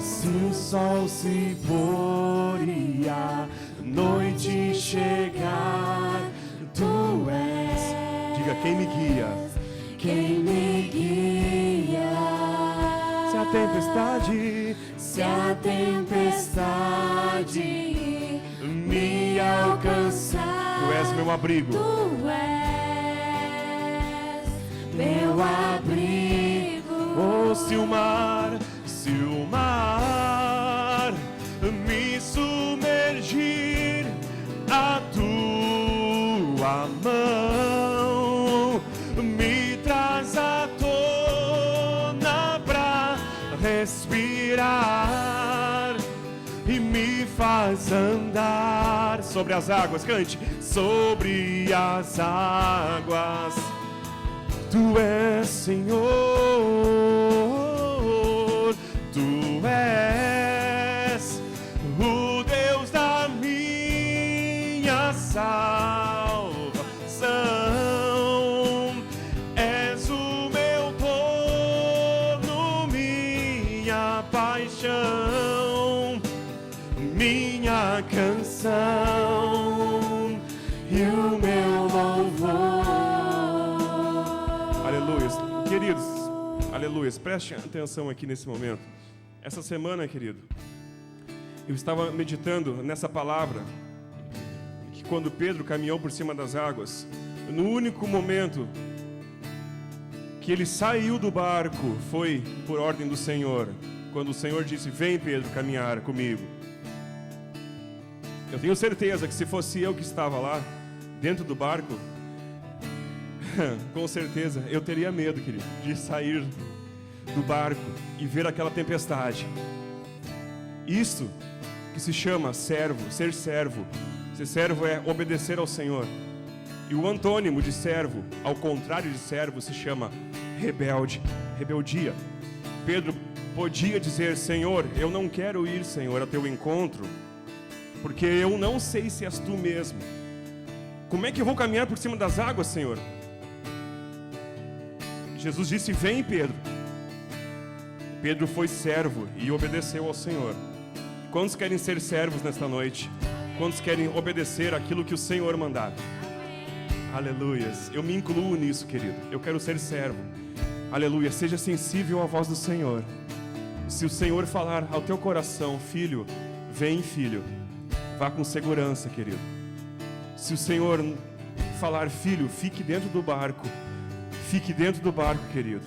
Se o sol se pôr e a noite chegar, tu és. Diga, quem me guia? Quem me guia. Se a tempestade me alcançar, tu és meu abrigo. Tu és meu abrigo. Oh, se o mar me submergir, a tua mão me traz à tona pra respirar e me faz andar sobre as águas. Cante. Sobre as águas, tu és Senhor, tu és o Deus da minha salvação, és o meu dono, minha paixão, minha canção e o meu louvor. Aleluia. Queridos, aleluia, preste atenção aqui nesse momento. Essa semana, querido, eu estava meditando nessa palavra, que quando Pedro caminhou por cima das águas, no único momento que ele saiu do barco, foi por ordem do Senhor, quando o Senhor disse, vem Pedro caminhar comigo. Eu tenho certeza que se fosse eu que estava lá, dentro do barco, com certeza eu teria medo, querido, de sair do barco e ver aquela tempestade. Isso que se chama servo, ser servo. Ser servo é obedecer ao Senhor. E o antônimo de servo, ao contrário de servo, se chama rebelde, rebeldia. Pedro podia dizer, Senhor, eu não quero ir, Senhor, ao teu encontro, porque eu não sei se és tu mesmo. Como é que eu vou caminhar por cima das águas, Senhor? Jesus disse, vem Pedro. Pedro foi servo e obedeceu ao Senhor. Quantos querem ser servos nesta noite? Quantos querem obedecer aquilo que o Senhor mandar? Aleluias. Eu me incluo nisso, querido. Eu quero ser servo. Aleluia. Seja sensível à voz do Senhor. Se o Senhor falar ao teu coração, filho, vem, filho, vá com segurança, querido. Se o Senhor falar, filho, fique dentro do barco, fique dentro do barco, querido.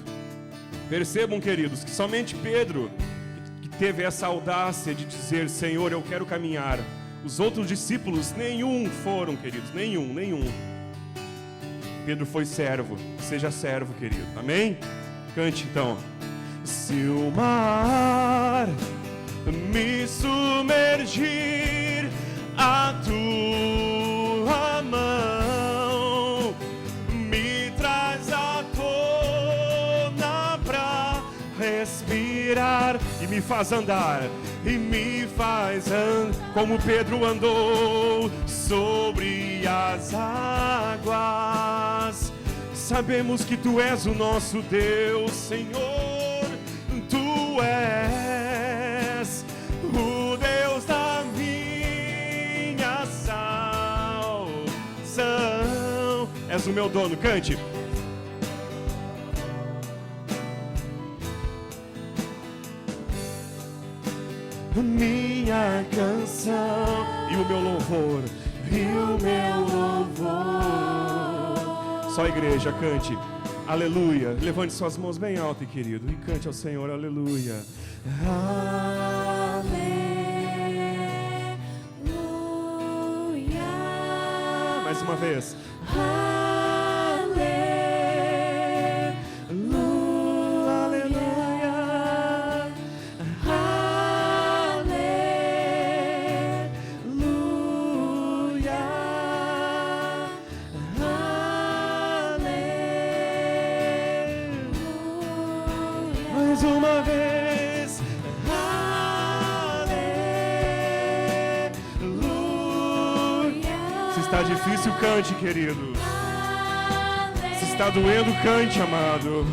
Percebam, queridos, que somente Pedro que teve essa audácia de dizer, Senhor, eu quero caminhar. Os outros discípulos, nenhum foram, queridos, nenhum. Pedro foi servo, seja servo, querido, amém? Cante então. Se o mar me submergir, a tua mão me traz à tona pra respirar e me faz andar, como Pedro andou sobre as águas. Sabemos que tu és o nosso Deus, Senhor, tu és o Deus da minha salvação. És o meu dono, cante. Minha canção e o meu louvor, Só a igreja, cante, aleluia. Levante suas mãos bem alto, querido, e cante ao Senhor, aleluia. Aleluia. Mais uma vez. Mais uma vez, aleluia. Se está difícil, cante, querido. Se está doendo, cante, amado.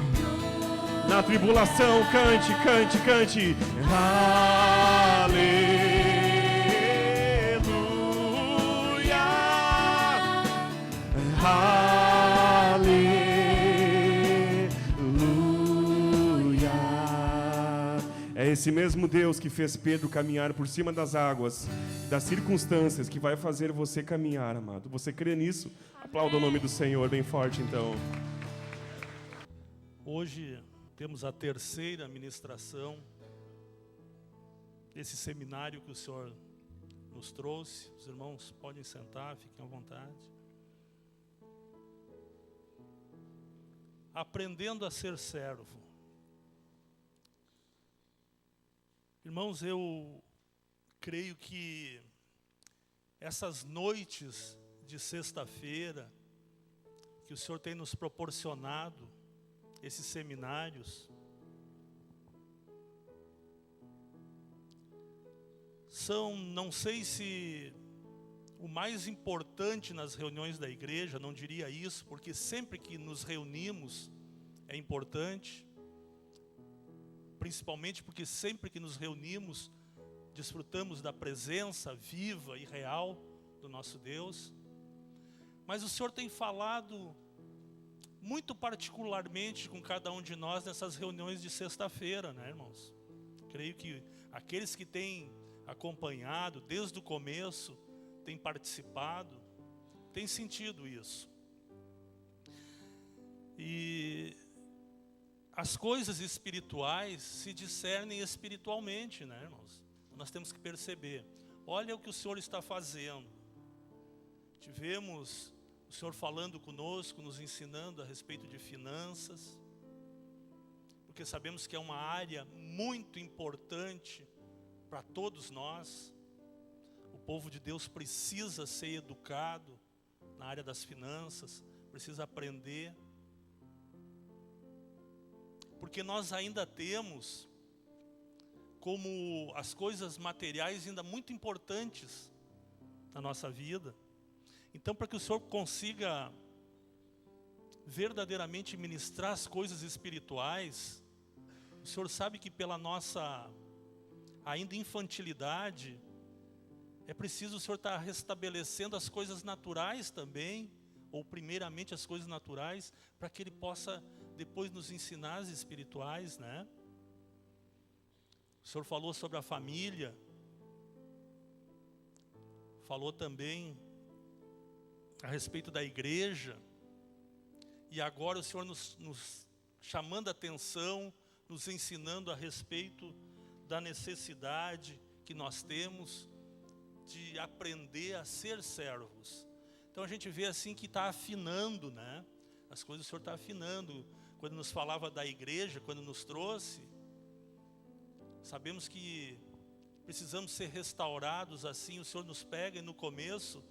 Na tribulação, cante, cante, cante. Aleluia. Aleluia. É esse mesmo Deus que fez Pedro caminhar por cima das águas, das circunstâncias, que vai fazer você caminhar, amado. Você crê nisso? Aplauda o nome do Senhor bem forte, então. Hoje temos a terceira ministração desse seminário que o Senhor nos trouxe. Os irmãos podem sentar, fiquem à vontade. Aprendendo a ser servo. Irmãos, eu creio que essas noites de sexta-feira que o Senhor tem nos proporcionado, esses seminários, são, não sei se o mais importante nas reuniões da igreja, não diria isso, porque sempre que nos reunimos é importante, principalmente porque sempre que nos reunimos desfrutamos da presença viva e real do nosso Deus. Mas o Senhor tem falado muito particularmente com cada um de nós nessas reuniões de sexta-feira, né, irmãos? Creio que aqueles que têm acompanhado desde o começo, têm participado, têm sentido isso. E as coisas espirituais se discernem espiritualmente, né, irmãos? Nós temos que perceber. Olha o que o Senhor está fazendo. Tivemos o Senhor falando conosco, nos ensinando a respeito de finanças, porque sabemos que é uma área muito importante para todos nós. O povo de Deus precisa ser educado na área das finanças, precisa aprender, porque nós ainda temos como as coisas materiais ainda muito importantes na nossa vida. Então, para que o Senhor consiga verdadeiramente ministrar as coisas espirituais, o Senhor sabe que pela nossa ainda infantilidade, é preciso o Senhor estar restabelecendo as coisas naturais também, ou primeiramente as coisas naturais, para que Ele possa depois nos ensinar as espirituais, né? O Senhor falou sobre a família, falou também a respeito da igreja, e agora o Senhor nos chamando a atenção, nos ensinando a respeito da necessidade que nós temos de aprender a ser servos. Então a gente vê assim que está afinando, né? As coisas o Senhor está afinando. Quando nos falava da igreja, quando nos trouxe, sabemos que precisamos ser restaurados assim. O Senhor nos pega e no começo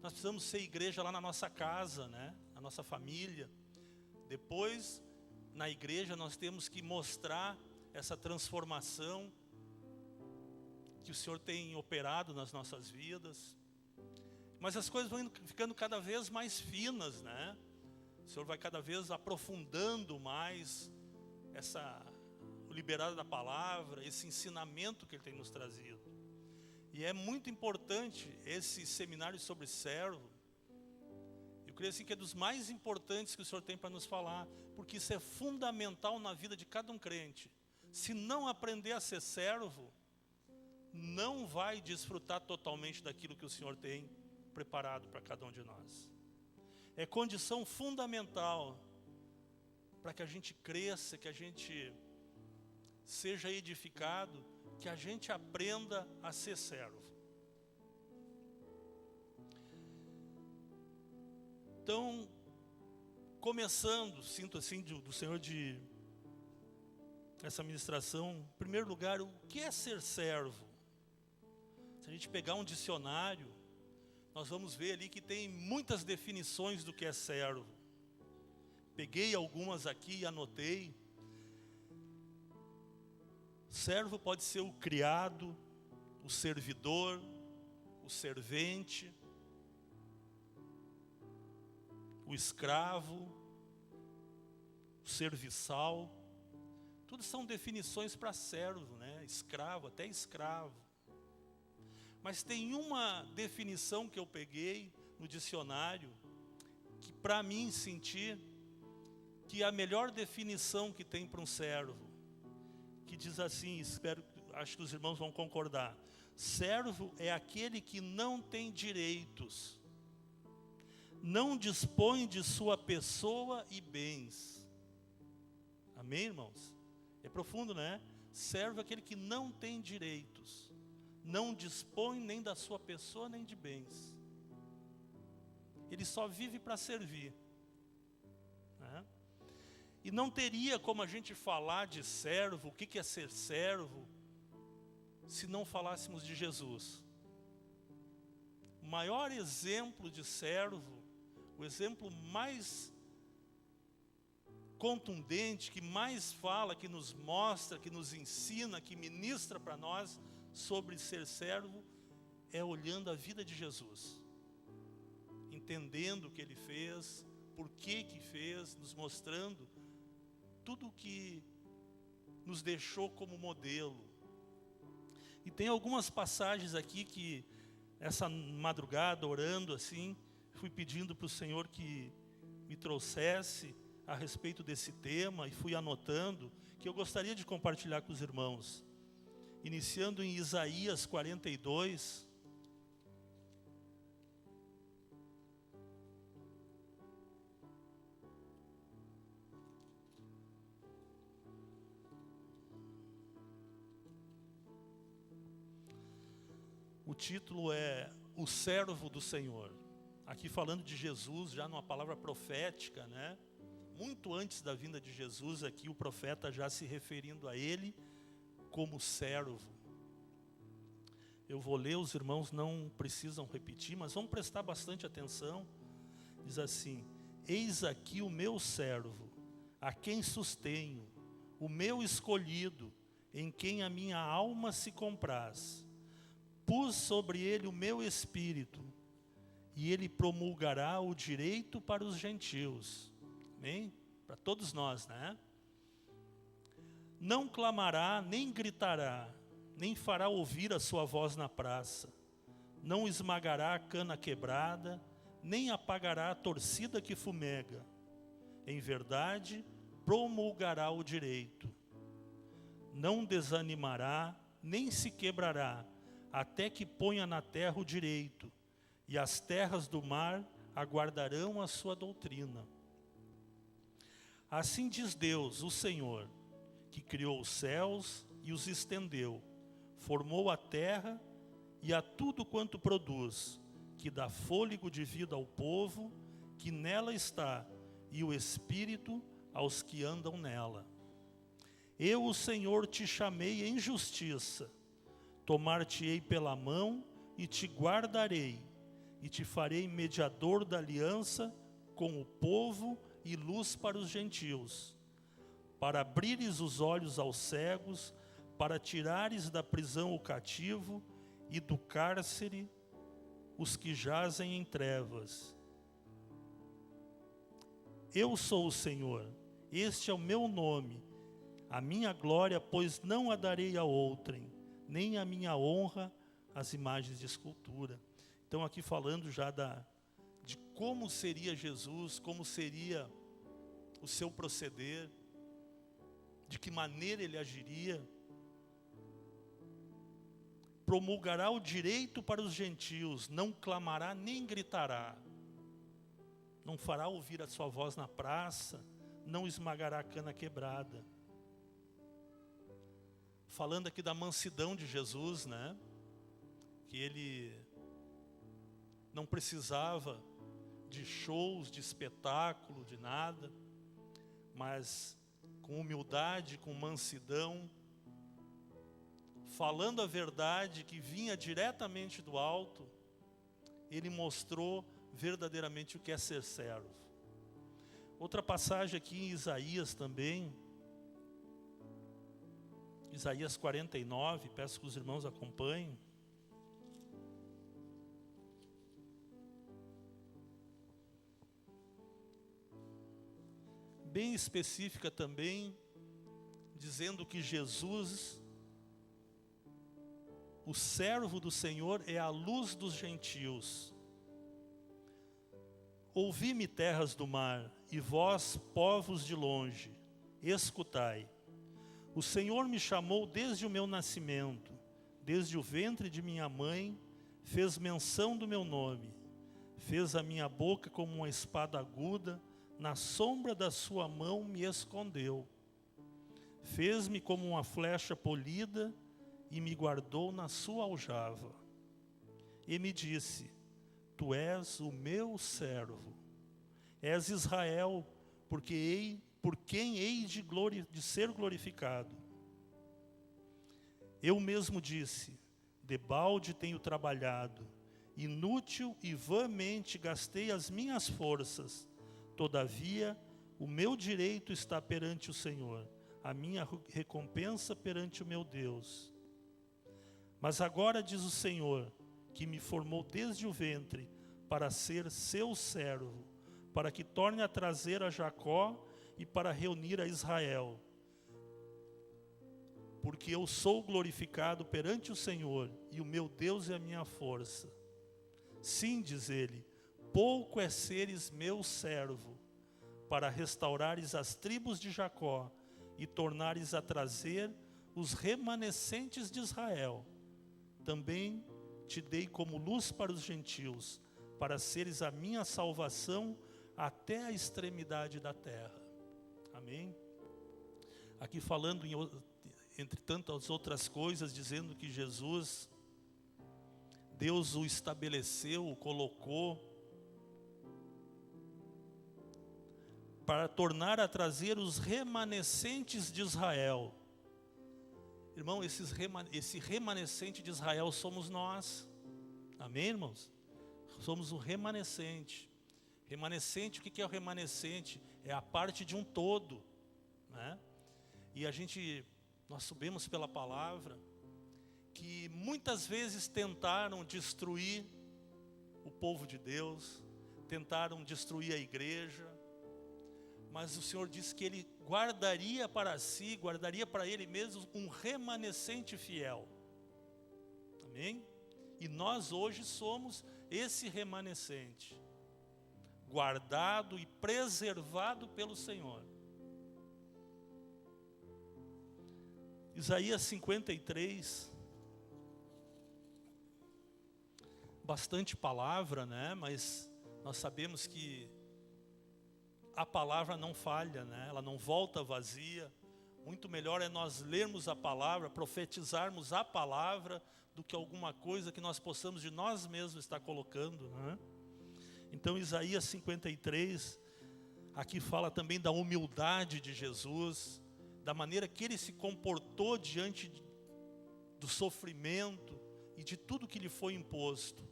nós precisamos ser igreja lá na nossa casa, né? Na nossa família. Depois, na igreja, nós temos que mostrar essa transformação que o Senhor tem operado nas nossas vidas. Mas as coisas vão ficando cada vez mais finas, né? O Senhor vai cada vez aprofundando mais o liberado da palavra, esse ensinamento que Ele tem nos trazido. E é muito importante esse seminário sobre servo. Eu creio assim que é dos mais importantes que o Senhor tem para nos falar, porque isso é fundamental na vida de cada um crente. Se não aprender a ser servo, não vai desfrutar totalmente daquilo que o Senhor tem preparado para cada um de nós. É condição fundamental para que a gente cresça, que a gente seja edificado, que a gente aprenda a ser servo. Então, começando, sinto assim do Senhor de essa ministração, em primeiro lugar, o que é ser servo? Se a gente pegar um dicionário, nós vamos ver ali que tem muitas definições do que é servo. Peguei algumas aqui e anotei. Servo pode ser o criado, o servidor, o servente, o escravo, o serviçal. Tudo são definições para servo, né? Escravo, até escravo. Mas tem uma definição que eu peguei no dicionário, que para mim sentir que é a melhor definição que tem para um servo, que diz assim, acho que os irmãos vão concordar: servo é aquele que não tem direitos, não dispõe de sua pessoa e bens. Amém, irmãos? É profundo, né? Servo é aquele que não tem direitos, não dispõe nem da sua pessoa nem de bens. Ele só vive para servir, né? E não teria como a gente falar de servo, o que é ser servo, se não falássemos de Jesus. O maior exemplo de servo, o exemplo mais contundente, que mais fala, que nos mostra, que nos ensina, que ministra para nós sobre ser servo, é olhando a vida de Jesus, entendendo o que Ele fez, por que fez, nos mostrando tudo o que nos deixou como modelo. E tem algumas passagens aqui que, essa madrugada, orando assim, fui pedindo para o Senhor que me trouxesse a respeito desse tema, e fui anotando, que eu gostaria de compartilhar com os irmãos. Iniciando em Isaías 42. O título é O Servo do Senhor. Aqui falando de Jesus, já numa palavra profética, né? Muito antes da vinda de Jesus, aqui o profeta já se referindo a Ele como servo. Eu vou ler, os irmãos não precisam repetir, mas vamos prestar bastante atenção. Diz assim: eis aqui o meu servo, a quem sustenho, o meu escolhido, em quem a minha alma se compraz. Pus sobre ele o meu espírito, e ele promulgará o direito para os gentios. Amém? Para todos nós, né? Não clamará, nem gritará, nem fará ouvir a sua voz na praça. Não esmagará a cana quebrada, nem apagará a torcida que fumega. Em verdade, promulgará o direito. Não desanimará, nem se quebrará, até que ponha na terra o direito, e as terras do mar aguardarão a sua doutrina. Assim diz Deus, o Senhor, que criou os céus e os estendeu, formou a terra e a tudo quanto produz, que dá fôlego de vida ao povo que nela está, e o espírito aos que andam nela. Eu, o Senhor, te chamei em justiça, tomar-te-ei pela mão e te guardarei, e te farei mediador da aliança com o povo e luz para os gentios, para abrires os olhos aos cegos, para tirares da prisão o cativo e do cárcere os que jazem em trevas. Eu sou o Senhor, este é o meu nome, a minha glória, pois não a darei a outrem, nem a minha honra às imagens de escultura. Então aqui falando já de como seria Jesus, como seria o seu proceder, de que maneira ele agiria. Promulgará o direito para os gentios, não clamará nem gritará, não fará ouvir a sua voz na praça, não esmagará a cana quebrada. Falando aqui da mansidão de Jesus, né? Que ele não precisava de shows, de espetáculo, de nada, mas com humildade, com mansidão, falando a verdade que vinha diretamente do alto, ele mostrou verdadeiramente o que é ser servo. Outra passagem aqui em Isaías também, Isaías 49, peço que os irmãos acompanhem. Bem específica também, dizendo que Jesus, o servo do Senhor, é a luz dos gentios. Ouvi-me, terras do mar, e vós, povos de longe, escutai. O Senhor me chamou desde o meu nascimento, desde o ventre de minha mãe, fez menção do meu nome, fez a minha boca como uma espada aguda, na sombra da sua mão me escondeu. Fez-me como uma flecha polida e me guardou na sua aljava. E me disse: Tu és o meu servo, és Israel, por quem hei de ser glorificado. Eu mesmo disse: debalde tenho trabalhado, inútil e vãmente gastei as minhas forças. Todavia, o meu direito está perante o Senhor, a minha recompensa perante o meu Deus. Mas agora diz o Senhor, que me formou desde o ventre, para ser seu servo, para que torne a trazer a Jacó e para reunir a Israel. Porque eu sou glorificado perante o Senhor, e o meu Deus é a minha força. Sim, diz ele, pouco é seres meu servo, para restaurares as tribos de Jacó, e tornares a trazer os remanescentes de Israel. Também te dei como luz para os gentios, para seres a minha salvação até a extremidade da terra. Amém? Aqui falando, entre tantas outras coisas, dizendo que Jesus, Deus o estabeleceu, o colocou, para tornar a trazer os remanescentes de Israel. Irmão, esse remanescente de Israel somos nós. Amém, irmãos? Somos o remanescente. Remanescente, o que é o remanescente? É a parte de um todo, né? E nós sabemos pela palavra que muitas vezes tentaram destruir o povo de Deus, tentaram destruir a igreja, mas o Senhor disse que Ele guardaria para si, guardaria para Ele mesmo um remanescente fiel. Amém? E nós hoje somos esse remanescente, guardado e preservado pelo Senhor. Isaías 53, bastante palavra, né? Mas nós sabemos que a palavra não falha, né? Ela não volta vazia. Muito melhor é nós lermos a palavra, profetizarmos a palavra, do que alguma coisa que nós possamos de nós mesmos estar colocando, né? Então Isaías 53, aqui fala também da humildade de Jesus, da maneira que Ele se comportou diante do sofrimento e de tudo que lhe foi imposto.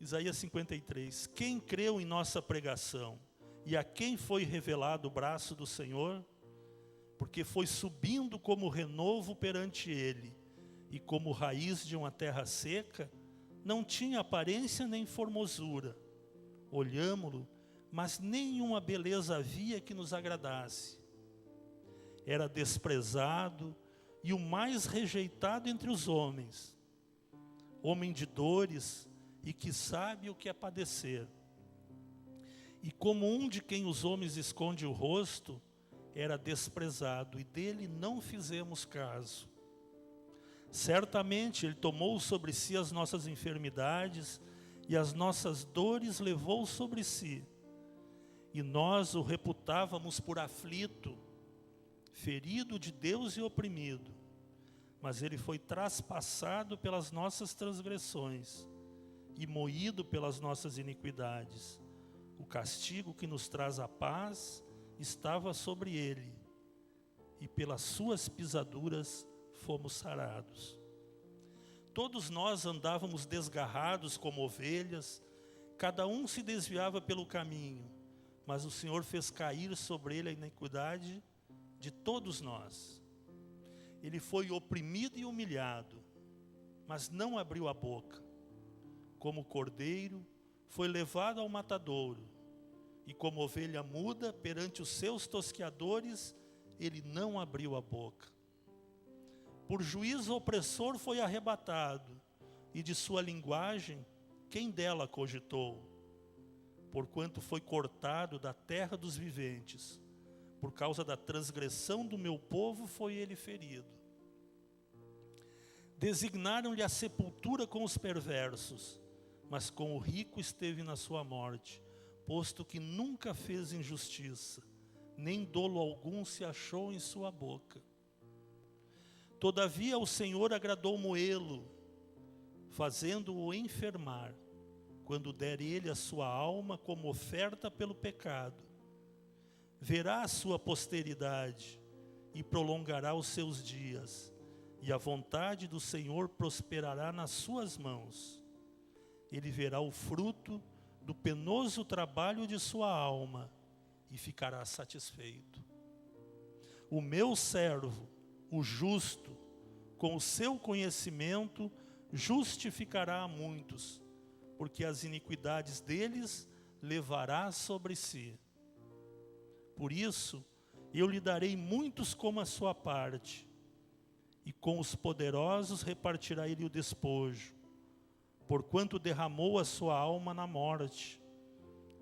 Isaías 53, quem creu em nossa pregação e a quem foi revelado o braço do Senhor? Porque foi subindo como renovo perante Ele, e como raiz de uma terra seca, não tinha aparência nem formosura. Olhámo-lo, mas nenhuma beleza havia que nos agradasse. Era desprezado e o mais rejeitado entre os homens, homem de dores e que sabe o que é padecer. E como um de quem os homens esconde o rosto, era desprezado, e dele não fizemos caso. Certamente Ele tomou sobre si as nossas enfermidades, e as nossas dores levou sobre si. E nós o reputávamos por aflito, ferido de Deus e oprimido. Mas Ele foi traspassado pelas nossas transgressões, e moído pelas nossas iniquidades. O castigo que nos traz a paz estava sobre Ele, e pelas suas pisaduras fomos sarados. Todos nós andávamos desgarrados como ovelhas, cada um se desviava pelo caminho, mas o Senhor fez cair sobre Ele a iniquidade de todos nós. Ele foi oprimido e humilhado, mas não abriu a boca. Como cordeiro, foi levado ao matadouro, e como ovelha muda perante os seus tosqueadores, ele não abriu a boca. Por juízo opressor foi arrebatado, e de sua linguagem, quem dela cogitou? Porquanto foi cortado da terra dos viventes, por causa da transgressão do meu povo foi ele ferido. Designaram-lhe a sepultura com os perversos, mas com o rico esteve na sua morte, posto que nunca fez injustiça, nem dolo algum se achou em sua boca. Todavia o Senhor agradou moê-lo, fazendo-o enfermar, quando der ele a sua alma como oferta pelo pecado. Verá a sua posteridade e prolongará os seus dias, e a vontade do Senhor prosperará nas suas mãos. Ele verá o fruto do penoso trabalho de sua alma e ficará satisfeito. O meu servo, o justo, com o seu conhecimento, justificará a muitos, porque as iniquidades deles levará sobre si. Por isso, eu lhe darei muitos como a sua parte, e com os poderosos repartirá ele o despojo, porquanto derramou a sua alma na morte.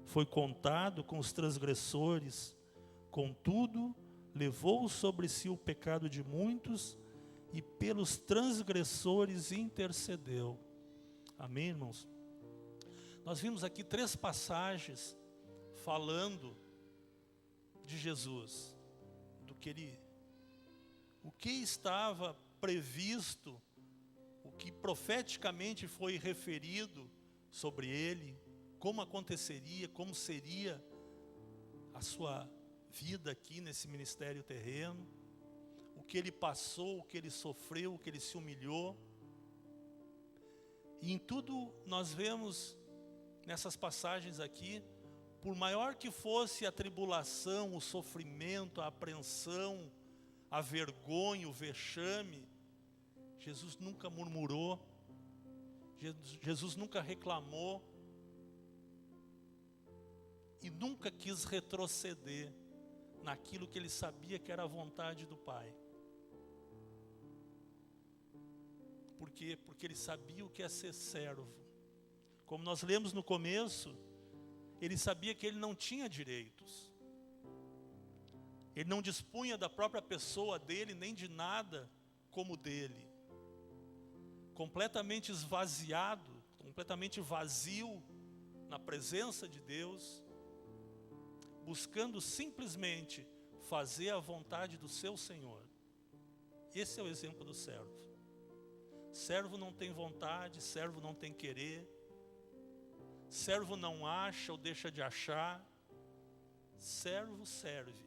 Foi contado com os transgressores, contudo, levou sobre si o pecado de muitos, e pelos transgressores intercedeu. Amém, irmãos? Nós vimos aqui 3 passagens falando de Jesus, o que estava previsto, o que profeticamente foi referido sobre ele, como aconteceria, como seria a sua vida aqui nesse ministério terreno, o que ele passou, o que ele sofreu, o que ele se humilhou. E em tudo nós vemos nessas passagens aqui, por maior que fosse a tribulação, o sofrimento, a apreensão, a vergonha, o vexame, Jesus nunca murmurou, Jesus nunca reclamou e nunca quis retroceder naquilo que ele sabia que era a vontade do Pai. Por quê? Porque ele sabia o que é ser servo. Como nós lemos no começo, ele sabia que ele não tinha direitos. Ele não dispunha da própria pessoa dele, nem de nada como dele. Completamente esvaziado, completamente vazio na presença de Deus, buscando simplesmente fazer a vontade do seu Senhor. Esse é o exemplo do servo. Servo não tem vontade, servo não tem querer, servo não acha ou deixa de achar, servo serve,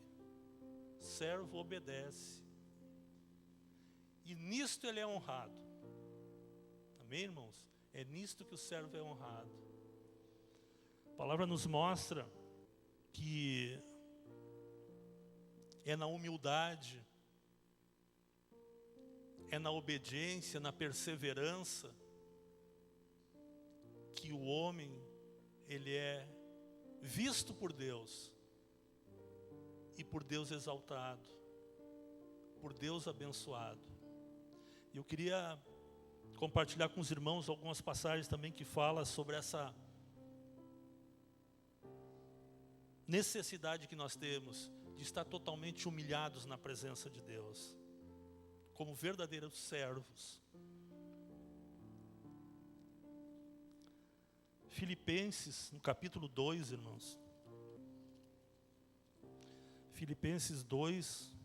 servo obedece. E nisto ele é honrado. Amém, irmãos? É nisto que o servo é honrado. A palavra nos mostra que é na humildade, é na obediência, na perseverança, que o homem, ele é visto por Deus, e por Deus exaltado, por Deus abençoado. E eu queria compartilhar com os irmãos algumas passagens também que falam sobre essa necessidade que nós temos de estar totalmente humilhados na presença de Deus, como verdadeiros servos. Filipenses, no capítulo 2, irmãos. Filipenses 2,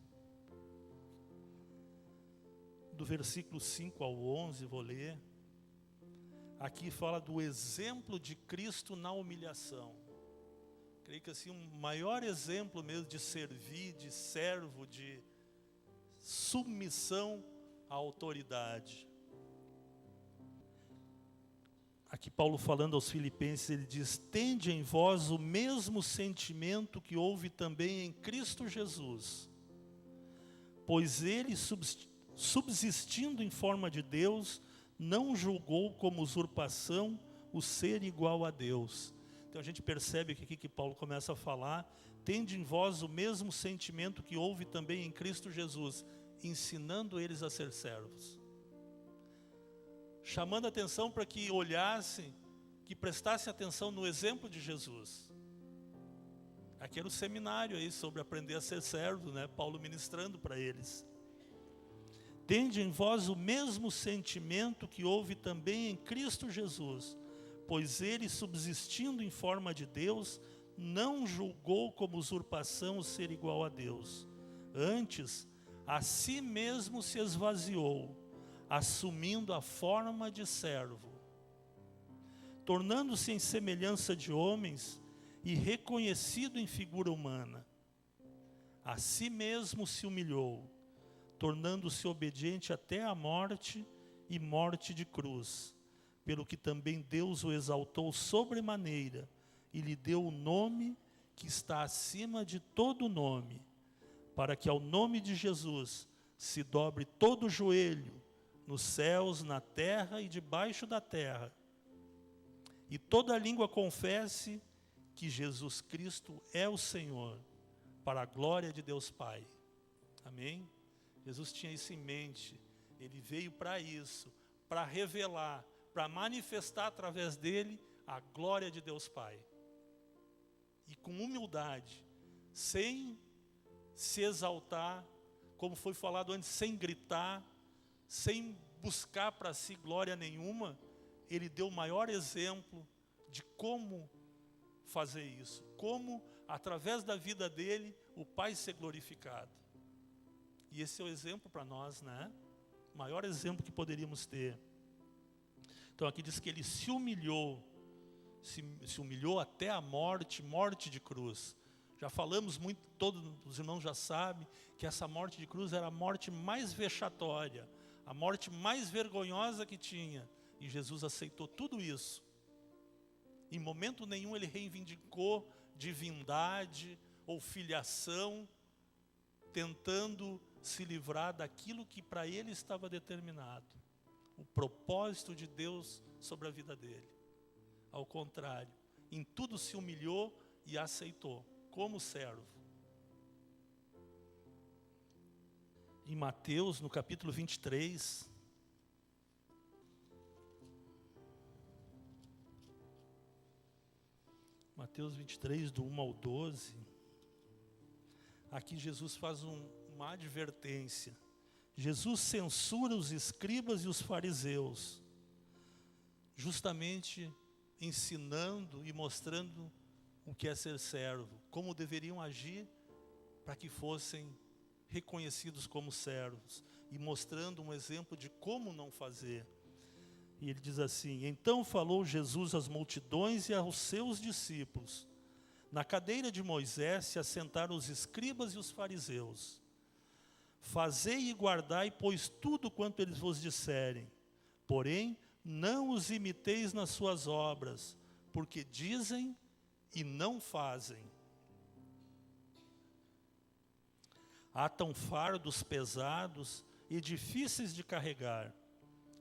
do versículo 5 ao 11, vou ler. Aqui fala do exemplo de Cristo na humilhação. Creio que assim, um maior exemplo mesmo de servir, de servo, de submissão à autoridade. Aqui Paulo falando aos filipenses, ele diz: tende em vós o mesmo sentimento que houve também em Cristo Jesus, pois ele, subsistindo em forma de Deus, não julgou como usurpação o ser igual a Deus. Então a gente percebe que aqui que Paulo começa a falar tende em vós o mesmo sentimento que houve também em Cristo Jesus, ensinando eles a ser servos. Chamando a atenção para que olhassem, que prestassem atenção no exemplo de Jesus. Aqui era o seminário aí sobre aprender a ser servo, né? Paulo ministrando para eles. Tende em vós o mesmo sentimento que houve também em Cristo Jesus, pois ele, subsistindo em forma de Deus, não julgou como usurpação o ser igual a Deus. Antes, a si mesmo se esvaziou, assumindo a forma de servo. Tornando-se em semelhança de homens e reconhecido em figura humana. A si mesmo se humilhou, tornando-se obediente até a morte e morte de cruz, pelo que também Deus o exaltou sobremaneira e lhe deu o nome que está acima de todo nome, para que ao nome de Jesus se dobre todo o joelho, nos céus, na terra e debaixo da terra, e toda língua confesse que Jesus Cristo é o Senhor, para a glória de Deus Pai. Amém? Jesus tinha isso em mente. Ele veio para isso, para revelar, para manifestar através dele a glória de Deus Pai. E com humildade, sem se exaltar, como foi falado antes, sem gritar, sem buscar para si glória nenhuma, ele deu o maior exemplo de como fazer isso, como através da vida dele o Pai ser glorificado. E esse é o exemplo para nós, né? O maior exemplo que poderíamos ter. Então aqui diz que ele se humilhou, se humilhou até a morte, morte de cruz. Já falamos muito, todos os irmãos já sabem, que essa morte de cruz era a morte mais vexatória, a morte mais vergonhosa que tinha. E Jesus aceitou tudo isso. Em momento nenhum ele reivindicou divindade ou filiação, tentando se livrar daquilo que para ele estava determinado. O propósito de Deus sobre a vida dele. Ao contrário, em tudo se humilhou e aceitou, como servo. Em Mateus, no capítulo 23, Mateus 23, do 1 ao 12, aqui Jesus faz uma advertência. Jesus censura os escribas e os fariseus, justamente ensinando e mostrando o que é ser servo, como deveriam agir para que fossem reconhecidos como servos, e mostrando um exemplo de como não fazer. E ele diz assim: então falou Jesus às multidões e aos seus discípulos. Na cadeira de Moisés se assentaram os escribas e os fariseus. Fazei e guardai, pois, tudo quanto eles vos disserem. Porém, não os imiteis nas suas obras, porque dizem e não fazem. Atam fardos pesados e difíceis de carregar,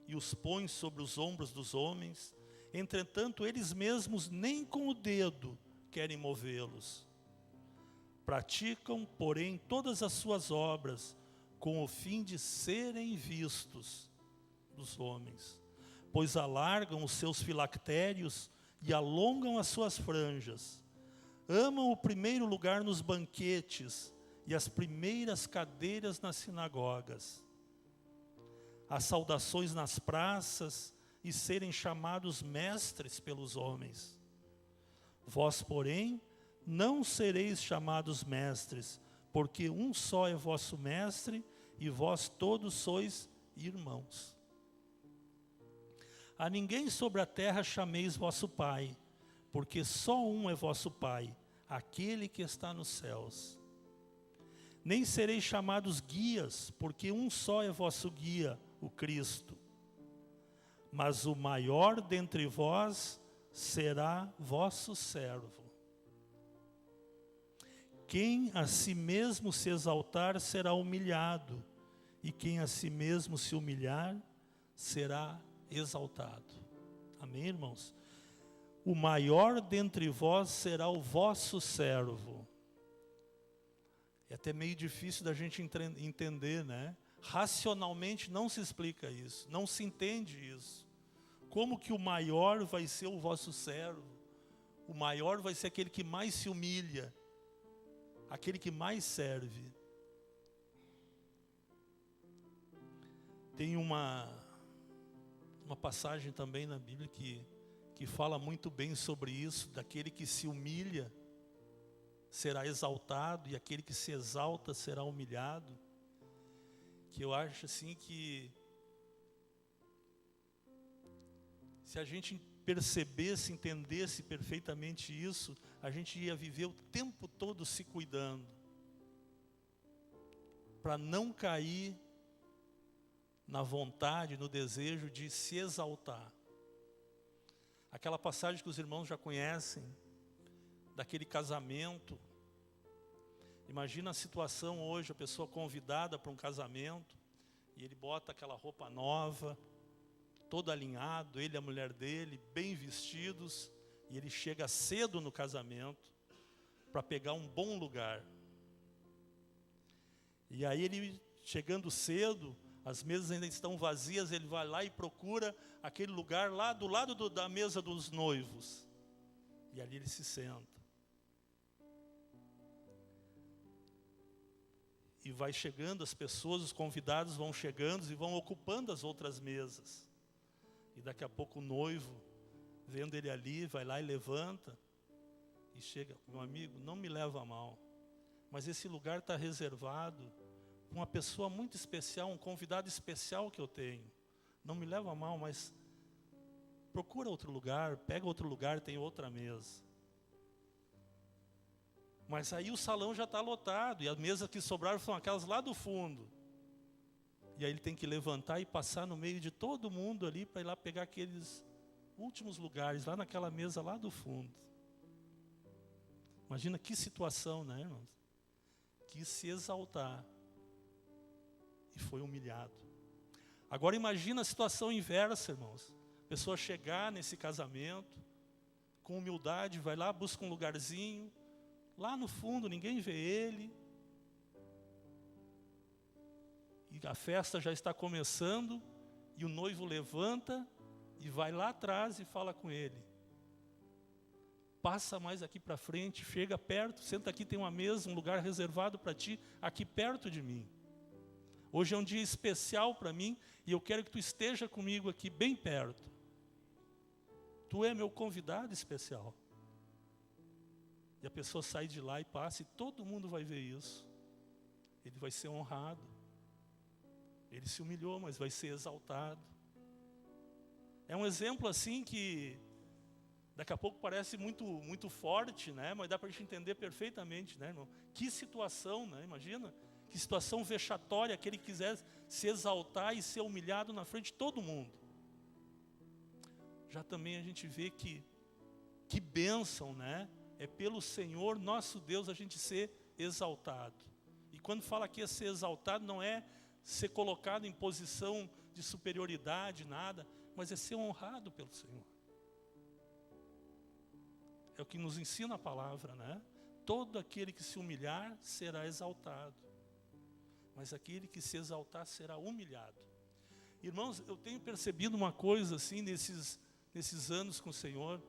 e os põem sobre os ombros dos homens, entretanto eles mesmos nem com o dedo querem movê-los. Praticam, porém, todas as suas obras, com o fim de serem vistos dos homens, pois alargam os seus filactérios e alongam as suas franjas. Amam o primeiro lugar nos banquetes e as primeiras cadeiras nas sinagogas, as saudações nas praças e serem chamados mestres pelos homens. Vós, porém, não sereis chamados mestres, porque um só é vosso mestre e vós todos sois irmãos. A ninguém sobre a terra chameis vosso Pai, porque só um é vosso Pai, aquele que está nos céus. Nem sereis chamados guias, porque um só é vosso guia, o Cristo. Mas o maior dentre vós será vosso servo. Quem a si mesmo se exaltar será humilhado, e quem a si mesmo se humilhar será exaltado. Amém, irmãos? O maior dentre vós será o vosso servo. É até meio difícil da gente entender, né? Racionalmente não se explica isso, não se entende isso. Como que o maior vai ser o vosso servo? O maior vai ser aquele que mais se humilha, aquele que mais serve. Tem uma passagem também na Bíblia que fala muito bem sobre isso, daquele que se humilha será exaltado e aquele que se exalta será humilhado. Que eu acho assim que se a gente percebesse, entendesse perfeitamente isso, a gente ia viver o tempo todo se cuidando, para não cair na vontade, no desejo de se exaltar. Aquela passagem que os irmãos já conhecem, daquele casamento. Imagina a situação hoje, a pessoa convidada para um casamento, e ele bota aquela roupa nova, todo alinhado, ele e a mulher dele, bem vestidos, e ele chega cedo no casamento, para pegar um bom lugar. E aí ele, chegando cedo, as mesas ainda estão vazias, ele vai lá e procura aquele lugar lá do lado da mesa dos noivos. E ali ele se senta. E vai chegando as pessoas, os convidados vão chegando e vão ocupando as outras mesas. E daqui a pouco o noivo, vendo ele ali, vai lá e levanta. E chega, meu amigo, não me leva a mal, mas esse lugar está reservado para uma pessoa muito especial, um convidado especial que eu tenho. Não me leva a mal, mas procura outro lugar, pega outro lugar, tem outra mesa. Mas aí o salão já está lotado, e as mesas que sobraram são aquelas lá do fundo. E aí ele tem que levantar e passar no meio de todo mundo ali, para ir lá pegar aqueles últimos lugares, lá naquela mesa lá do fundo. Imagina que situação, né, irmãos? Quis se exaltar e foi humilhado. Agora imagina a situação inversa, irmãos. A pessoa chegar nesse casamento, com humildade, vai lá, busca um lugarzinho, lá no fundo, ninguém vê ele. E a festa já está começando, e o noivo levanta e vai lá atrás e fala com ele. Passa mais aqui para frente, chega perto, senta aqui, tem uma mesa, um lugar reservado para ti, aqui perto de mim. Hoje é um dia especial para mim, e eu quero que tu esteja comigo aqui, bem perto. Tu é meu convidado especial. E a pessoa sai de lá e passa, e todo mundo vai ver isso. Ele vai ser honrado. Ele se humilhou, mas vai ser exaltado. É um exemplo assim que daqui a pouco parece muito forte, né? Mas dá para a gente entender perfeitamente, né, irmão? Que situação, né? Imagina, que situação vexatória, aquele que quiser se exaltar e ser humilhado na frente de todo mundo. Já também a gente vê que bênção, né? É pelo Senhor, nosso Deus, a gente ser exaltado. E quando fala aqui é ser exaltado, não é ser colocado em posição de superioridade, nada, mas é ser honrado pelo Senhor. É o que nos ensina a palavra, né? Todo aquele que se humilhar será exaltado, mas aquele que se exaltar será humilhado. Irmãos, eu tenho percebido uma coisa assim nesses anos com o Senhor.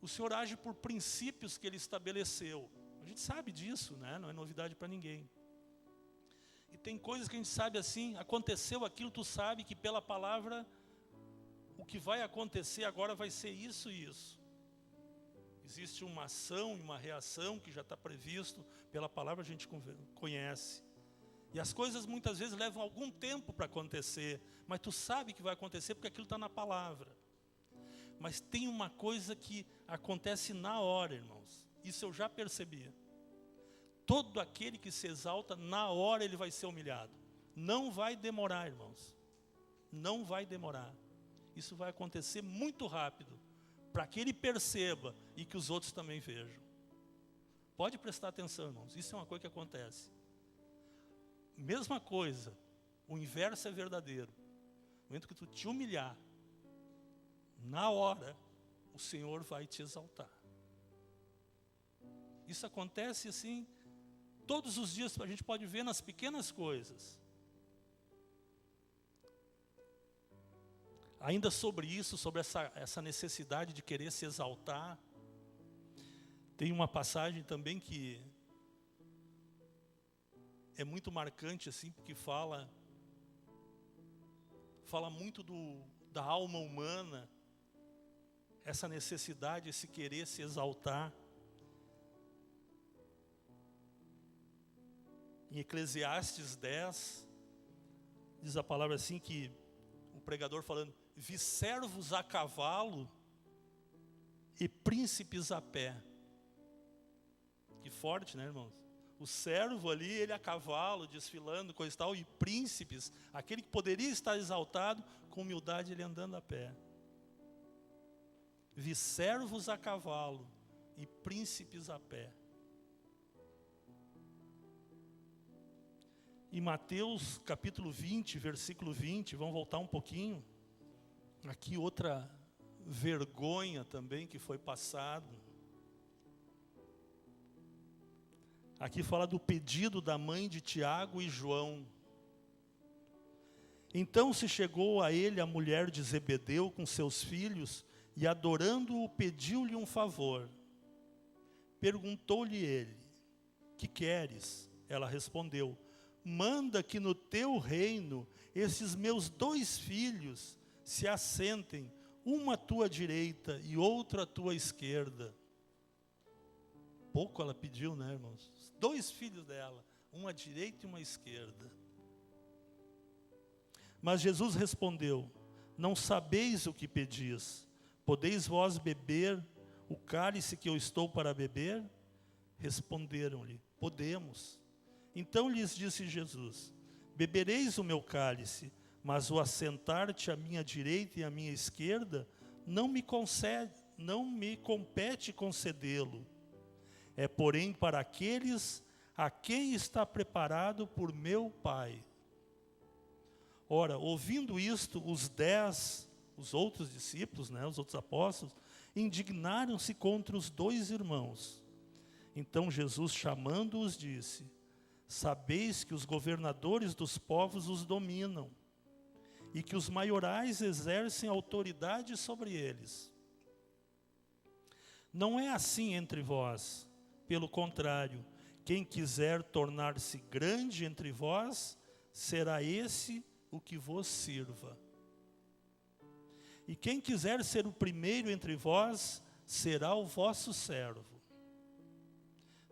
O Senhor age por princípios que Ele estabeleceu. A gente sabe disso, né? Não é novidade para ninguém. E tem coisas que a gente sabe assim, aconteceu aquilo, tu sabe que pela palavra, o que vai acontecer agora vai ser isso e isso. Existe uma ação e uma reação que já está previsto, pela palavra a gente conhece. E as coisas muitas vezes levam algum tempo para acontecer, mas tu sabe que vai acontecer porque aquilo está na palavra. Mas tem uma coisa que acontece na hora, irmãos. Isso eu já percebi. Todo aquele que se exalta, na hora ele vai ser humilhado. Não vai demorar, irmãos. Não vai demorar. Isso vai acontecer muito rápido, para que ele perceba e que os outros também vejam. Pode prestar atenção, irmãos. Isso é uma coisa que acontece. Mesma coisa, o inverso é verdadeiro. No momento que tu te humilhar, na hora, o Senhor vai te exaltar. Isso acontece assim, todos os dias a gente pode ver nas pequenas coisas. Ainda sobre isso, sobre essa necessidade de querer se exaltar, tem uma passagem também que é muito marcante, assim, porque fala muito da alma humana, essa necessidade, esse querer se exaltar. Em Eclesiastes 10, diz a palavra assim, que o pregador falando: vi servos a cavalo e príncipes a pé. Que forte, né, irmãos? O servo ali, ele a cavalo, desfilando, coisa e tal, e príncipes, aquele que poderia estar exaltado, com humildade ele andando a pé. Vi servos a cavalo e príncipes a pé. Em Mateus capítulo 20, versículo 20, vamos voltar um pouquinho. Aqui outra vergonha também que foi passado. Aqui fala do pedido da mãe de Tiago e João. Então se chegou a ele a mulher de Zebedeu com seus filhos, e adorando-o pediu-lhe um favor. Perguntou-lhe ele: que queres? Ela respondeu: manda que no teu reino esses meus 2 filhos se assentem, uma à tua direita e outra à tua esquerda. Pouco ela pediu, né, irmãos? 2 filhos dela, um à direita e uma à esquerda. Mas Jesus respondeu: não sabeis o que pedis. Podeis vós beber o cálice que eu estou para beber? Responderam-lhe: podemos. Então lhes disse Jesus: bebereis o meu cálice, mas o assentar-te à minha direita e à minha esquerda não me compete concedê-lo. É, porém, para aqueles a quem está preparado por meu Pai. Ora, ouvindo isto, os outros discípulos, né, os outros apóstolos, indignaram-se contra os 2 irmãos. Então Jesus, chamando-os, disse: sabeis que os governadores dos povos os dominam, e que os maiorais exercem autoridade sobre eles. Não é assim entre vós. Pelo contrário, quem quiser tornar-se grande entre vós, será esse o que vos sirva. E quem quiser ser o primeiro entre vós, será o vosso servo.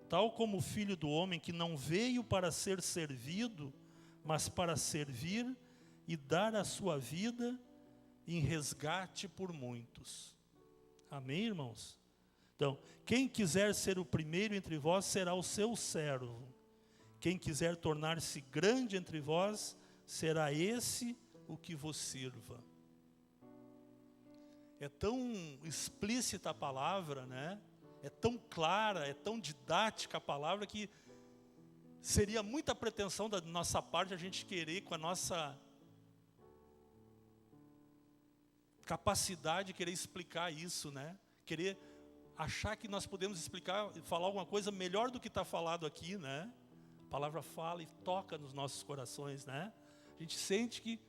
Tal como o Filho do Homem, que não veio para ser servido, mas para servir e dar a sua vida em resgate por muitos. Amém, irmãos? Então, quem quiser ser o primeiro entre vós, será o seu servo. Quem quiser tornar-se grande entre vós, será esse o que vos sirva. É tão explícita a palavra, né? É tão clara, é tão didática a palavra, que seria muita pretensão da nossa parte a gente querer, com a nossa capacidade, querer explicar isso, né? Querer achar que nós podemos explicar, falar alguma coisa melhor do que está falado aqui, né? A palavra fala e toca nos nossos corações, né? A gente sente que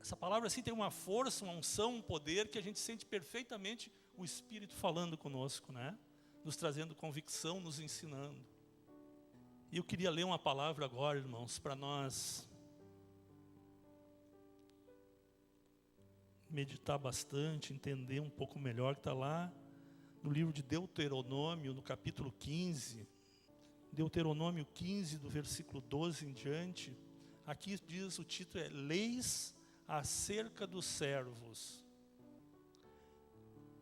essa palavra assim tem uma força, uma unção, um poder, que a gente sente perfeitamente o Espírito falando conosco, né? Nos trazendo convicção, nos ensinando. E eu queria ler uma palavra agora, irmãos, para nós meditar bastante, entender um pouco melhor, que está lá no livro de Deuteronômio, no capítulo 15. Deuteronômio 15, do versículo 12 em diante. Aqui diz, o título é Leis acerca dos servos.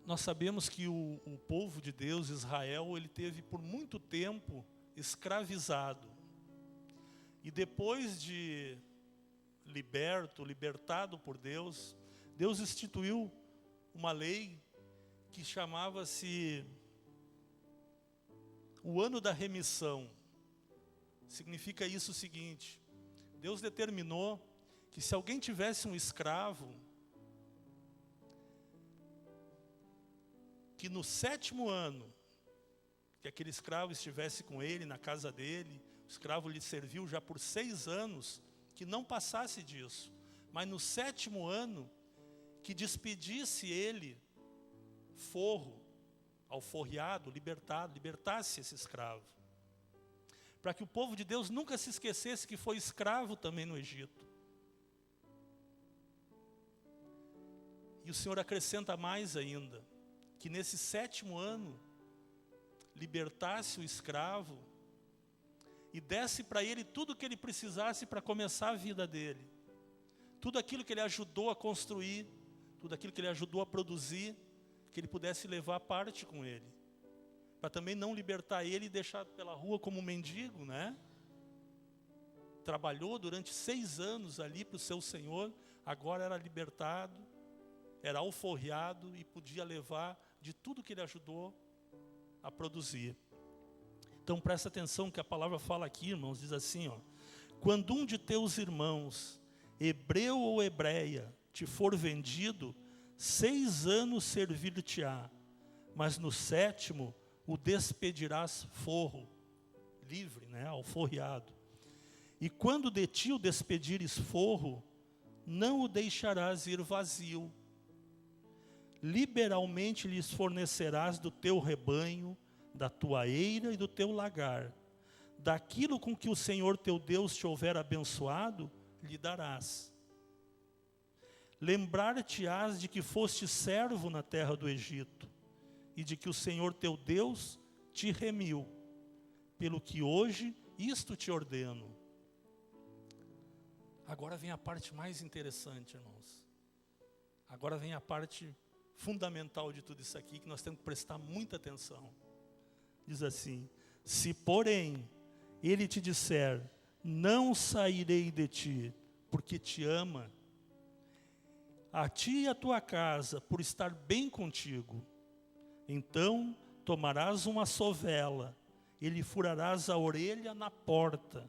Nós sabemos que o povo de Deus, Israel, ele teve por muito tempo escravizado. E depois de libertado por Deus, Deus instituiu uma lei que chamava-se o ano da remissão. Significa isso o seguinte: Deus determinou que se alguém tivesse um escravo, que no 7º ano que aquele escravo estivesse com ele na casa dele. O escravo lhe serviu já por 6 anos, que não passasse disso. Mas no 7º ano, que despedisse ele, forro, alforriado, libertasse esse escravo. Para que o povo de Deus nunca se esquecesse que foi escravo também no Egito. E o Senhor acrescenta mais ainda, que nesse 7º ano, libertasse o escravo e desse para ele tudo o que ele precisasse para começar a vida dele. Tudo aquilo que ele ajudou a construir, tudo aquilo que ele ajudou a produzir, que ele pudesse levar parte com ele. Para também não libertar ele e deixar pela rua como um mendigo, né? Trabalhou durante 6 anos ali para o seu Senhor, agora era libertado, era alforriado e podia levar de tudo que ele ajudou a produzir. Então presta atenção que a palavra fala aqui, irmãos, diz assim, ó: quando um de teus irmãos, hebreu ou hebreia, te for vendido, 6 anos servir-te-á, mas no 7º o despedirás forro, livre, né, alforriado. E quando de ti o despedires forro, não o deixarás ir vazio. Liberalmente lhes fornecerás do teu rebanho, da tua eira e do teu lagar. Daquilo com que o Senhor teu Deus te houver abençoado, lhe darás. Lembrar-te-ás de que foste servo na terra do Egito, e de que o Senhor teu Deus te remiu, pelo que hoje isto te ordeno. Agora vem a parte mais interessante, irmãos. Agora vem a parte fundamental de tudo isso aqui, que nós temos que prestar muita atenção. Diz assim: se porém ele te disser, não sairei de ti, porque te ama, a ti e a tua casa, por estar bem contigo, então tomarás uma sovela, e lhe furarás a orelha na porta,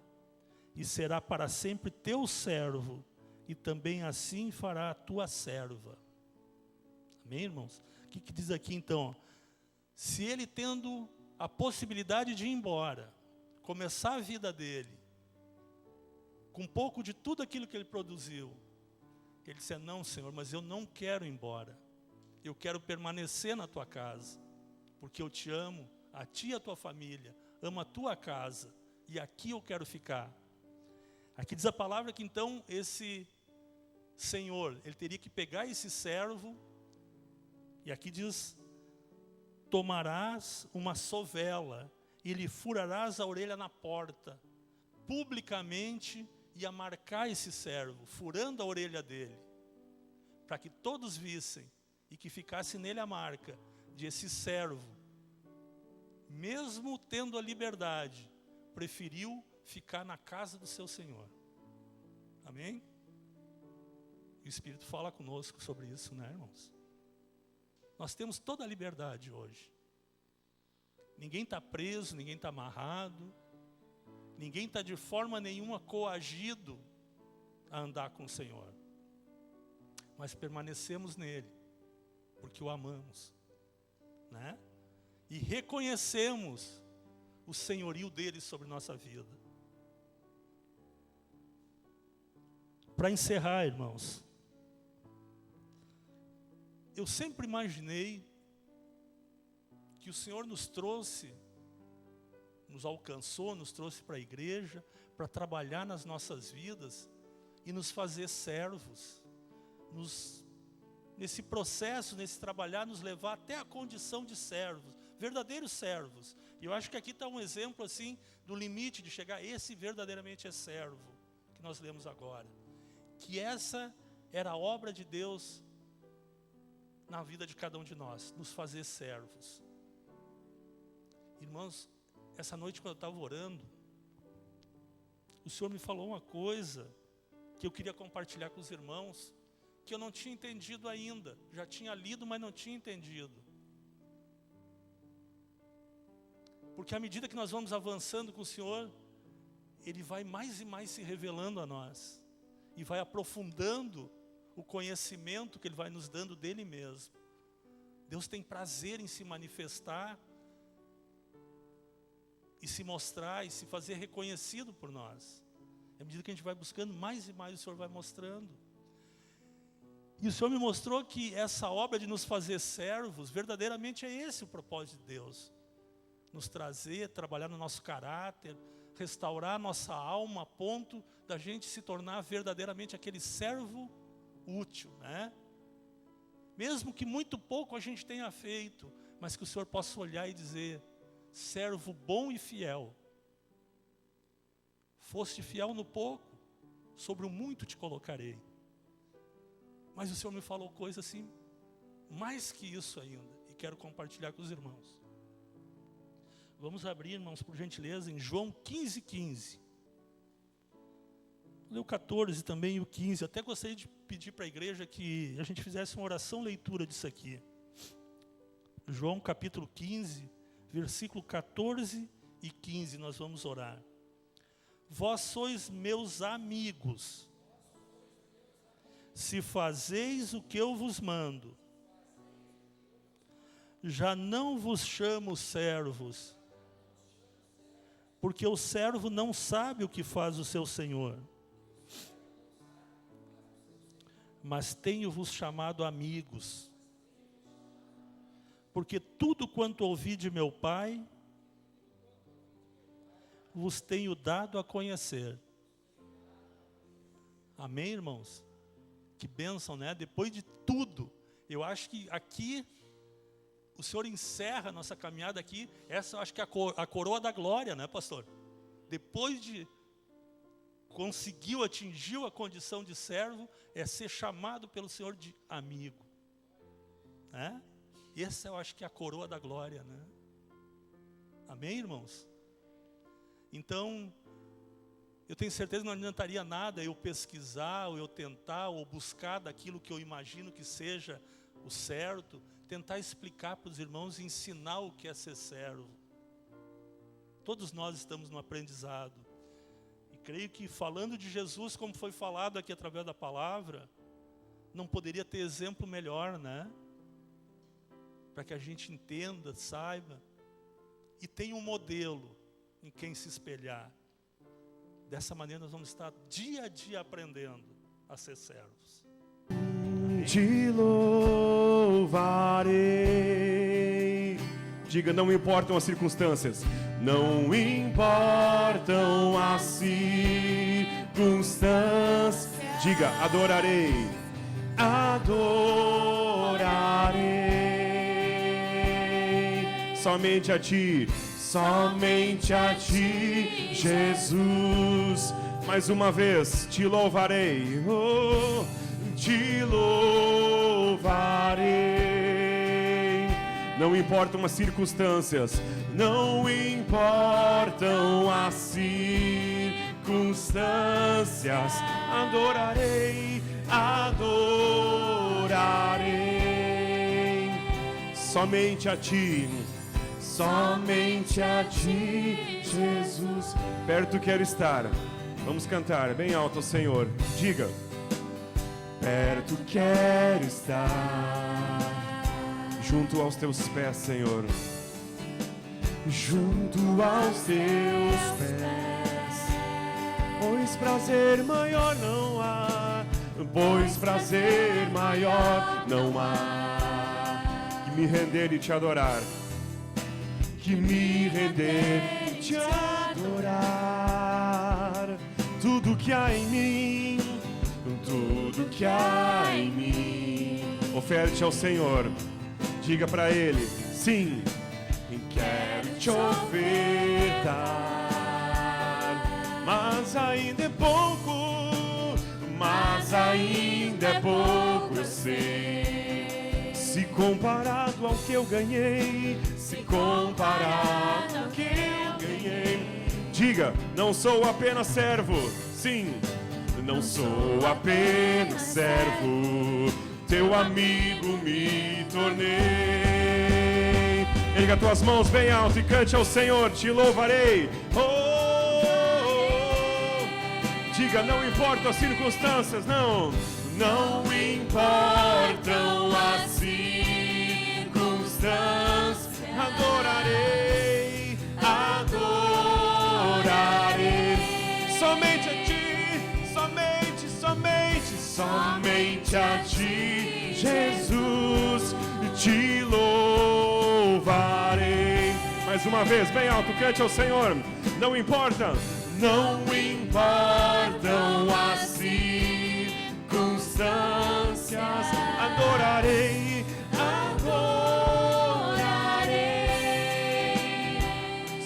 e será para sempre teu servo, e também assim fará a tua serva. Amém, irmãos? O que diz aqui então? Se ele tendo a possibilidade de ir embora, começar a vida dele, com um pouco de tudo aquilo que ele produziu, ele disse: não, Senhor, mas eu não quero ir embora, eu quero permanecer na tua casa, porque eu te amo, a ti e a tua família, amo a tua casa, e aqui eu quero ficar. Aqui diz a palavra que então esse Senhor, ele teria que pegar esse servo, e aqui diz: tomarás uma sovela, e lhe furarás a orelha na porta, publicamente ia marcar esse servo, furando a orelha dele, para que todos vissem, e que ficasse nele a marca de esse servo, mesmo tendo a liberdade, preferiu ficar na casa do seu Senhor. Amém? E o Espírito fala conosco sobre isso, né, irmãos? Nós temos toda a liberdade hoje. Ninguém está preso, ninguém está amarrado, ninguém está de forma nenhuma coagido a andar com o Senhor. Mas permanecemos nele, porque o amamos, né? E reconhecemos o senhorio dele sobre nossa vida. Para encerrar, irmãos, eu sempre imaginei que o Senhor nos trouxe, nos alcançou, nos trouxe para a igreja, para trabalhar nas nossas vidas e nos fazer servos, nesse processo, nesse trabalhar, nos levar até a condição de servos, verdadeiros servos. E eu acho que aqui está um exemplo assim, do limite de chegar, esse verdadeiramente é servo, que nós lemos agora. Que essa era a obra de Deus na vida de cada um de nós, nos fazer servos. Irmãos, essa noite quando eu estava orando, o Senhor me falou uma coisa que eu queria compartilhar com os irmãos, que eu não tinha entendido ainda. Já tinha lido, mas não tinha entendido. Porque à medida que nós vamos avançando com o Senhor, Ele vai mais e mais se revelando a nós. E vai aprofundando o conhecimento que Ele vai nos dando dEle mesmo. Deus tem prazer em se manifestar e se mostrar e se fazer reconhecido por nós. À medida que a gente vai buscando, mais e mais o Senhor vai mostrando. E o Senhor me mostrou que essa obra de nos fazer servos, verdadeiramente é esse o propósito de Deus. Nos trazer, trabalhar no nosso caráter, restaurar nossa alma a ponto da gente se tornar verdadeiramente aquele servo útil, né? Mesmo que muito pouco a gente tenha feito, mas que o Senhor possa olhar e dizer: servo bom e fiel. Foste fiel no pouco, sobre o muito te colocarei. Mas o Senhor me falou coisa assim, mais que isso ainda, e quero compartilhar com os irmãos. Vamos abrir, irmãos, por gentileza, em João 15:15. Vou ler o 14 também e o 15. Até gostaria de pedir para a igreja que a gente fizesse uma oração leitura disso aqui. João capítulo 15, versículo 14 e 15, nós vamos orar. Vós sois meus amigos, se fazeis o que eu vos mando. Já não vos chamo servos, porque o servo não sabe o que faz o seu senhor. Mas tenho-vos chamado amigos, porque tudo quanto ouvi de meu Pai, vos tenho dado a conhecer. Amém, irmãos? Que bênção, né? Depois de tudo, eu acho que aqui, o Senhor encerra a nossa caminhada aqui, essa eu acho que é a coroa da glória, né, pastor? Depois de conseguiu, atingiu a condição de servo, é ser chamado pelo Senhor de amigo. Né? Essa eu acho que é a coroa da glória, né? Amém, irmãos? Então, eu tenho certeza que não adiantaria nada eu pesquisar, ou eu tentar, ou buscar daquilo que eu imagino que seja o certo, tentar explicar para os irmãos e ensinar o que é ser servo. Todos nós estamos no aprendizado. E creio que falando de Jesus, como foi falado aqui através da palavra, não poderia ter exemplo melhor, né? Para que a gente entenda, saiba, e tenha um modelo em quem se espelhar. Dessa maneira nós vamos estar dia a dia aprendendo a ser servos. Te louvarei. Diga, não importam as circunstâncias. Não importam as circunstâncias. Diga, adorarei. Adorarei. Somente a ti. Somente a ti, Jesus. Mais uma vez, te louvarei. Oh, te louvarei. Não importam as circunstâncias. Não importam as circunstâncias. Adorarei, adorarei. Somente a ti. Somente a ti, Jesus. Perto quero estar. Vamos cantar bem alto ao Senhor. Diga. Perto quero estar, junto aos teus pés, Senhor. Junto aos teus pés. Pois prazer maior não há. Pois prazer maior não há que me render e te adorar. Que me render e te adorar. Tudo que há em mim, tudo que há em mim, oferte ao Senhor. Diga para Ele, sim, quero te ofertar. Mas ainda é pouco, mas ainda é pouco, eu sei. Se comparado ao que eu ganhei, se comparado ao que eu ganhei. Diga, não sou apenas servo, sim, não sou apenas servo, teu amigo me tornei. Erga tuas mãos bem alto e cante ao Senhor, te louvarei. Oh, oh, oh. Diga, não importam as circunstâncias, não. Não importam as circunstâncias, adorarei, adorarei. somente a ti, somente, somente, somente a ti, Jesus, te louvarei. Mais uma vez, bem alto, cante ao Senhor. Não importa, não importam as circunstâncias, adorarei, adorarei.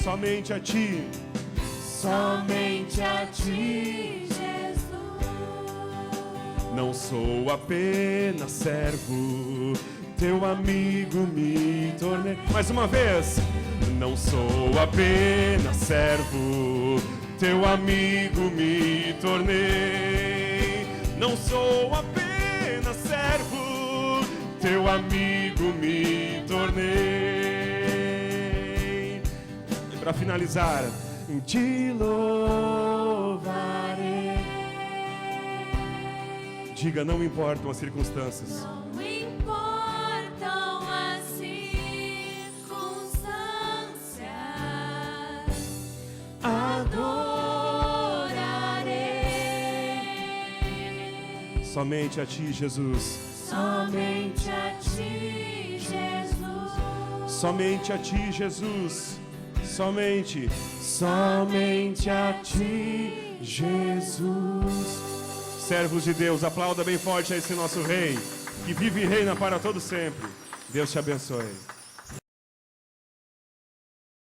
Somente a ti, somente a ti, Jesus. não sou apenas servo, teu amigo me tornei. Mais uma vez, não sou apenas servo, teu amigo me tornei. Não sou apenas servo, teu amigo me tornei. E para finalizar, te louvarei. Diga, não importam as circunstâncias. Não importam as circunstâncias, adorarei. Somente a ti, Jesus. Somente a ti, Jesus. Somente a ti, Jesus. Somente a ti, Jesus. Servos de Deus, aplauda bem forte a esse nosso Rei, que vive e reina para todo sempre. Deus te abençoe.